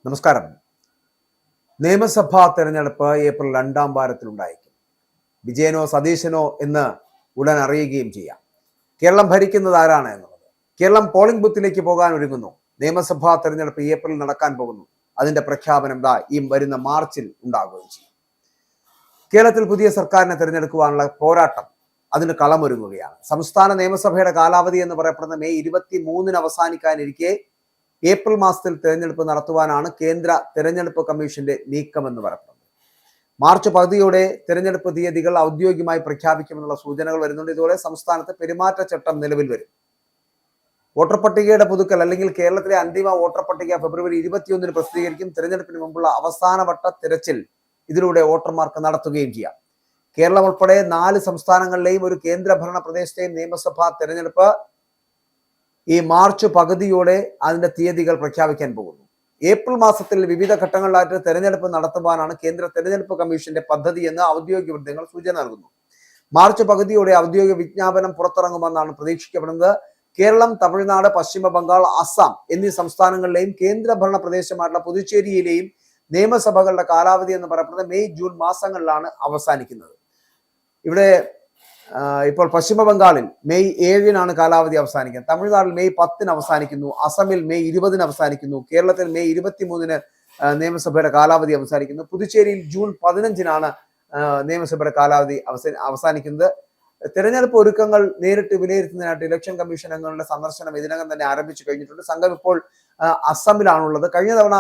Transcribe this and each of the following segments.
നമസ്കാരം. നിയമസഭാ തെരഞ്ഞെടുപ്പ് ഏപ്രിൽ 2-ാം വാരത്തിലുണ്ടായിരിക്കും. വിജയനോ സതീശനോ എന്ന് ഉടൻ അറിയുകയും ചെയ്യാം. കേരളം ഭരിക്കുന്നത് ആരാണ് എന്നുള്ളത്. കേരളം പോളിംഗ് ബൂത്തിലേക്ക് പോകാൻ ഒരുങ്ങുന്നു. നിയമസഭാ തെരഞ്ഞെടുപ്പ് ഏപ്രിൽ നടക്കാൻ പോകുന്നു. അതിന്റെ പ്രഖ്യാപനം ഈ വരുന്ന മാർച്ചിൽ ഉണ്ടാകുകയും ചെയ്യും. കേരളത്തിൽ പുതിയ സർക്കാരിനെ തിരഞ്ഞെടുക്കുവാനുള്ള പോരാട്ടം അതിന് കളമൊരുങ്ങുകയാണ്. സംസ്ഥാന നിയമസഭയുടെ കാലാവധി എന്ന് പറയപ്പെടുന്ന മെയ് 23-ന് അവസാനിക്കാനിരിക്കെ ഏപ്രിൽ മാസത്തിൽ തെരഞ്ഞെടുപ്പ് നടത്തുവാനാണ് കേന്ദ്ര തെരഞ്ഞെടുപ്പ് കമ്മീഷന്റെ നീക്കമെന്ന് പറയുന്നത്. മാർച്ച് പകുതിയോടെ തെരഞ്ഞെടുപ്പ് തീയതികൾ ഔദ്യോഗികമായി പ്രഖ്യാപിക്കുമെന്നുള്ള സൂചനകൾ വരുന്നുണ്ട്. ഇതോടെ സംസ്ഥാനത്ത് പെരുമാറ്റച്ചട്ടം നിലവിൽ വരും. വോട്ടർ പട്ടികയുടെ പുതുക്കൽ അല്ലെങ്കിൽ കേരളത്തിലെ അന്തിമ വോട്ടർ പട്ടിക ഫെബ്രുവരി 21-ന് പ്രസിദ്ധീകരിക്കും. തെരഞ്ഞെടുപ്പിന് മുമ്പുള്ള അവസാനവട്ട തിരച്ചിൽ ഇതിലൂടെ വോട്ടർമാർക്ക് നടത്തുകയും ചെയ്യാം. കേരളം ഉൾപ്പെടെ 4 സംസ്ഥാനങ്ങളിലെയും ഒരു കേന്ദ്രഭരണ പ്രദേശത്തെയും നിയമസഭാ തെരഞ്ഞെടുപ്പ് ഈ മാർച്ച് പകുതിയോടെ അതിന്റെ തീയതികൾ പ്രഖ്യാപിക്കാൻ പോകുന്നു. ഏപ്രിൽ മാസത്തിൽ വിവിധ ഘട്ടങ്ങളിലായിട്ട് തെരഞ്ഞെടുപ്പ് നടത്തുവാനാണ് കേന്ദ്ര തെരഞ്ഞെടുപ്പ് കമ്മീഷന്റെ പദ്ധതി എന്ന് ഔദ്യോഗിക വൃത്തങ്ങൾ സൂചന നൽകുന്നു. മാർച്ച് പകുതിയോടെ ഔദ്യോഗിക വിജ്ഞാപനം പുറത്തിറങ്ങുമെന്നാണ് പ്രതീക്ഷിക്കപ്പെടുന്നത്. കേരളം, തമിഴ്നാട്, പശ്ചിമ ബംഗാൾ, അസം എന്നീ സംസ്ഥാനങ്ങളിലെയും കേന്ദ്രഭരണ പ്രദേശമായിട്ടുള്ള പുതുച്ചേരിയിലെയും നിയമസഭകളുടെ കാലാവധി എന്ന് പറയപ്പെടുന്നത് മെയ് ജൂൺ മാസങ്ങളിലാണ് അവസാനിക്കുന്നത്. ഇവിടെ ഇപ്പോൾ പശ്ചിമ ബംഗാളിൽ മെയ് 7-നാണ് കാലാവധി അവസാനിക്കുന്നത്. തമിഴ്നാട്ടിൽ മെയ് 10-ന് അവസാനിക്കുന്നു. അസമിൽ മെയ് 20-ന് അവസാനിക്കുന്നു. കേരളത്തിൽ മെയ് 23-ന് നിയമസഭയുടെ കാലാവധി അവസാനിക്കുന്നു. പുതുച്ചേരിയിൽ ജൂൺ 15-നാണ് നിയമസഭയുടെ കാലാവധി അവസാനിക്കുന്നത്. തെരഞ്ഞെടുപ്പ് ഒരുക്കങ്ങൾ നേരിട്ട് വിലയിരുത്തുന്നതിനായിട്ട് ഇലക്ഷൻ കമ്മീഷൻ അംഗങ്ങളുടെ സന്ദർശനം ഇതിനകം തന്നെ ആരംഭിച്ചു കഴിഞ്ഞിട്ടുണ്ട്. സംഘം ഇപ്പോൾ അസമിലാണുള്ളത്. കഴിഞ്ഞ തവണ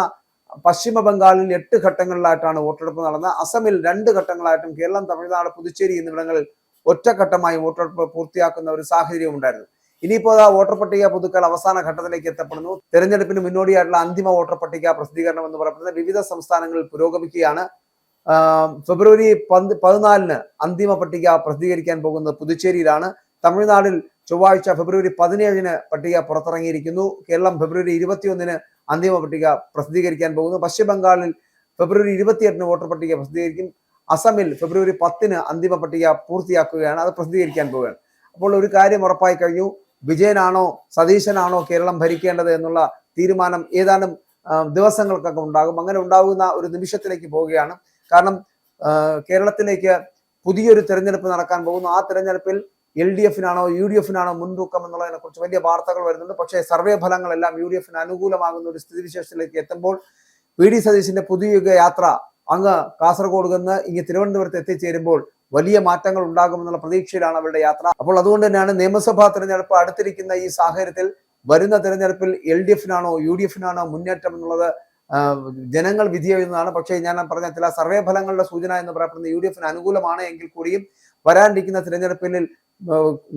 പശ്ചിമ ബംഗാളിൽ 8 ഘട്ടങ്ങളിലായിട്ടാണ് വോട്ടെടുപ്പ് നടന്നത്. അസമിൽ 2 ഘട്ടങ്ങളായിട്ടും കേരളം, തമിഴ്നാട്, പുതുച്ചേരി എന്നിവിടങ്ങളിൽ ഒറ്റഘട്ടമായി വോട്ടെടുപ്പ് പൂർത്തിയാക്കുന്ന ഒരു സാഹചര്യം ഉണ്ടായിരുന്നു. ഇനിയിപ്പോൾ വോട്ടർ പട്ടിക പുതുക്കൽ അവസാന ഘട്ടത്തിലേക്ക് എത്തപ്പെടുന്നു. തെരഞ്ഞെടുപ്പിന് മുന്നോടിയായിട്ടുള്ള അന്തിമ വോട്ടർ പട്ടിക പ്രസിദ്ധീകരണം എന്ന് പറയുന്നത് വിവിധ സംസ്ഥാനങ്ങളിൽ പുരോഗമിക്കുകയാണ്. ഫെബ്രുവരി 14-ന് അന്തിമ പട്ടിക പ്രസിദ്ധീകരിക്കാൻ പോകുന്നത് പുതുച്ചേരിയിലാണ്. തമിഴ്നാടിൽ ചൊവ്വാഴ്ച ഫെബ്രുവരി 17-ന് പട്ടിക പുറത്തിറങ്ങിയിരിക്കുന്നു. കേരളം ഫെബ്രുവരി 21-ന് അന്തിമ പട്ടിക പ്രസിദ്ധീകരിക്കാൻ പോകുന്നു. പശ്ചിമ ബംഗാളിൽ ഫെബ്രുവരി 28-ന് വോട്ടർ പട്ടിക പ്രസിദ്ധീകരിക്കും. അസമിൽ ഫെബ്രുവരി 10-ന് അന്തിമ പട്ടിക പൂർത്തിയാക്കുകയാണ്, അത് പ്രസിദ്ധീകരിക്കാൻ പോവുകയാണ്. അപ്പോൾ ഒരു കാര്യം ഉറപ്പായി കഴിഞ്ഞു. വിജയനാണോ സതീശനാണോ കേരളം ഭരിക്കേണ്ടത് എന്നുള്ള തീരുമാനം ഏതാനും ദിവസങ്ങൾക്കൊക്കെ ഉണ്ടാകും. അങ്ങനെ ഉണ്ടാകുന്ന ഒരു നിമിഷത്തിലേക്ക് പോവുകയാണ്. കാരണം കേരളത്തിലേക്ക് പുതിയൊരു തെരഞ്ഞെടുപ്പ് നടക്കാൻ പോകുന്നു. ആ തെരഞ്ഞെടുപ്പിൽ LDF-നാണോ UDF-നാണോ മുൻതൂക്കം എന്നുള്ളതിനെ കുറിച്ച് വലിയ വാർത്തകൾ വരുന്നുണ്ട്. പക്ഷേ സർവേ ഫലങ്ങളെല്ലാം UDF-ന് അനുകൂലമാകുന്ന ഒരു സ്ഥിതിവിശേഷത്തിലേക്ക് എത്തുമ്പോൾ VD സതീശന്റെ പുതുയുഗ യാത്ര അങ്ങ് കാസർഗോഡ് നിന്ന് ഇങ്ങ് തിരുവനന്തപുരത്ത് എത്തിച്ചേരുമ്പോൾ വലിയ മാറ്റങ്ങൾ ഉണ്ടാകുമെന്നുള്ള പ്രതീക്ഷയിലാണ് അവരുടെ യാത്ര. അപ്പോൾ അതുകൊണ്ട് തന്നെയാണ് നിയമസഭാ തെരഞ്ഞെടുപ്പ് അടുത്തിരിക്കുന്ന ഈ സാഹചര്യത്തിൽ വരുന്ന തെരഞ്ഞെടുപ്പിൽ LDF-നാണോ UDF-നാണോ മുന്നേറ്റം എന്നുള്ളത് ജനങ്ങൾ വിധി എഴുതുന്നതാണ്. പക്ഷേ ഞാൻ പറഞ്ഞ ചില സർവേ ഫലങ്ങളുടെ സൂചന എന്ന് പറയപ്പെടുന്നത് UDF-ന് അനുകൂലമാണ് എങ്കിൽ കൂടിയും വരാനിരിക്കുന്ന തിരഞ്ഞെടുപ്പിൽ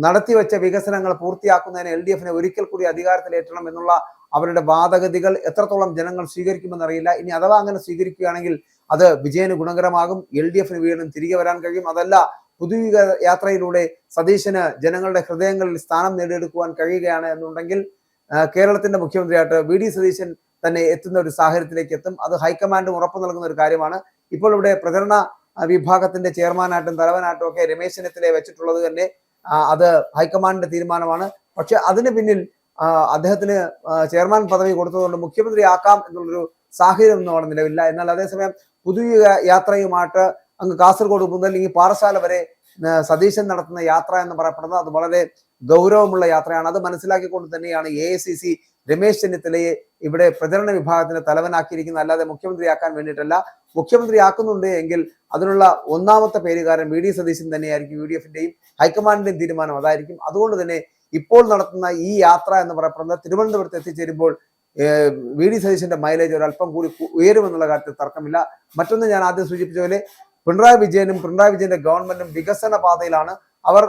നടത്തിവെച്ച വികസനങ്ങൾ പൂർത്തിയാക്കുന്നതിന് LDF-നെ ഒരിക്കൽ കൂടി അധികാരത്തിലേറ്റണം എന്നുള്ള അവരുടെ വാദഗതികൾ എത്രത്തോളം ജനങ്ങൾ സ്വീകരിക്കുമെന്നറിയില്ല. ഇനി അഥവാ അങ്ങനെ സ്വീകരിക്കുകയാണെങ്കിൽ അത് വിജയന് ഗുണകരമാകും. LDF-ന് വീണ്ടും തിരികെ വരാൻ കഴിയും. അതല്ല, പുതുയുഗ യാത്രയിലൂടെ സതീശന് ജനങ്ങളുടെ ഹൃദയങ്ങളിൽ സ്ഥാനം നേടിയെടുക്കുവാൻ കഴിയുകയാണ് എന്നുണ്ടെങ്കിൽ കേരളത്തിന്റെ മുഖ്യമന്ത്രിയായിട്ട് VD സതീശൻ തന്നെ എത്തുന്ന ഒരു സാഹചര്യത്തിലേക്ക് എത്തും. അത് ഹൈക്കമാൻഡും ഉറപ്പു നൽകുന്ന ഒരു കാര്യമാണ്. ഇപ്പോൾ ഇവിടെ പ്രചരണ വിഭാഗത്തിന്റെ ചെയർമാനായിട്ടും തലവനായിട്ടും ഒക്കെ രമേശ് ചെന്നിത്തലയെ വെച്ചിട്ടുള്ളത് തന്നെ അത് ഹൈക്കമാൻഡിന്റെ തീരുമാനമാണ്. പക്ഷെ അതിന് പിന്നിൽ അദ്ദേഹത്തിന് ചെയർമാൻ പദവി കൊടുത്തതുകൊണ്ട് മുഖ്യമന്ത്രി ആക്കാം എന്നുള്ളൊരു സാഹചര്യം ഒന്നും അവിടെ നിലവില്ല. എന്നാൽ അതേസമയം പുതിയ യാത്രയുമായിട്ട് അങ്ങ് കാസർഗോഡ് മുതൽ ഈ പാറശാല വരെ സതീശൻ നടത്തുന്ന യാത്ര എന്ന് പറയപ്പെടുന്നത് അത് വളരെ ഗൗരവമുള്ള യാത്രയാണ്. അത് മനസ്സിലാക്കിക്കൊണ്ട് തന്നെയാണ് AICC രമേശ് ചെന്നിത്തലയെ ഇവിടെ പ്രചരണ വിഭാഗത്തിന് തലവനാക്കിയിരിക്കുന്നത്. അല്ലാതെ മുഖ്യമന്ത്രിയാക്കാൻ വേണ്ടിയിട്ടല്ല. മുഖ്യമന്ത്രിയാക്കുന്നുണ്ട് എങ്കിൽ അതിനുള്ള ഒന്നാമത്തെ പേരുകാരൻ VD സതീശൻ തന്നെയായിരിക്കും. UDF-ന്റെയും ഹൈക്കമാൻഡിന്റെയും തീരുമാനം അതായിരിക്കും. അതുകൊണ്ട് തന്നെ ഇപ്പോൾ നടത്തുന്ന ഈ യാത്ര എന്ന് പറയപ്പെടുന്നത് തിരുവനന്തപുരത്ത് എത്തിച്ചേരുമ്പോൾ VD സതീശന്റെ മൈലേജ് ഒരല്പം കൂടി ഉയരുമെന്നുള്ള കാര്യത്തിൽ തർക്കമില്ല. മറ്റൊന്ന്, ഞാൻ ആദ്യം സൂചിപ്പിച്ച പോലെ പിണറായി വിജയന്റെ ഗവൺമെന്റും വികസന പാതയിലാണ്. അവർ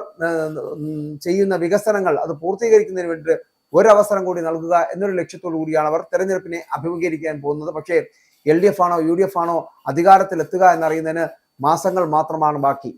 ചെയ്യുന്ന വികസനങ്ങൾ അത് പൂർത്തീകരിക്കുന്നതിന് വേണ്ടി ഒരവസരം കൂടി നൽകുക എന്നൊരു ലക്ഷ്യത്തോടു കൂടിയാണ് അവർ തെരഞ്ഞെടുപ്പിനെ അഭിമുഖീകരിക്കാൻ പോകുന്നത്. പക്ഷേ LDF-ആണോ UDF-ആണോ അധികാരത്തിൽ എത്തുക എന്നറിയുന്നതിന് മാസങ്ങൾ മാത്രമാണ് ബാക്കി.